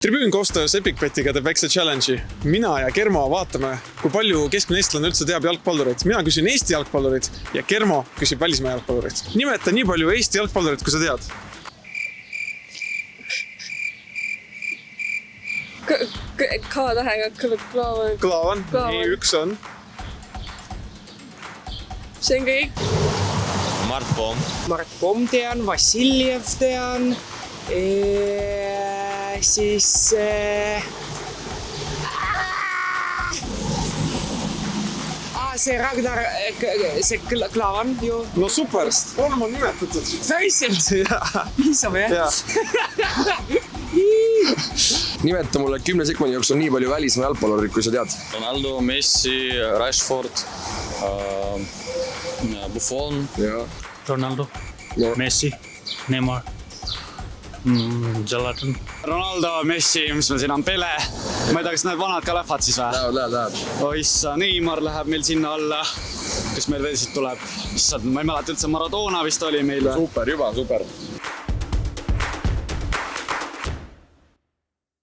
Tribüün koostöös EpicBetiga teeb väikse challenge'i. Mina ja Kermo vaatame, kui palju keskmine eestlane üldse teab jalgpallurit. Mina küsin Eesti jalgpallurit ja Kermo küsib välismaa jalgpallurit. Nimeta nii palju Eesti jalgpallurit, kui sa tead. K-tähega Klaavan. Klaavan. Nii, üks on. See on kõik. Mart Pomm. Mart Pomm tean, Vassiljev tean. Siis see Ragnar, see Klaavan ju. No super, 3 on nimetatud. Päriselt? Piisab, jah? Nimeta mulle 10 sekundi jooksul nii palju välismaa jalgpallurit, kui sa tead. Ronaldo, Messi, Rashford, Buffon. Ronaldo, Messi, Neymar, Zlatan. Ronaldo, Messi, mis meil siin on, Pele. Ma ei tea, kas need vanad ka lähevad siis või? Läheb. Oh issa, Neymar läheb meil sinna alla. Kes meil veel siit tuleb? Ma ei mäleta üldse, Maradona vist oli meil. Super, juba super.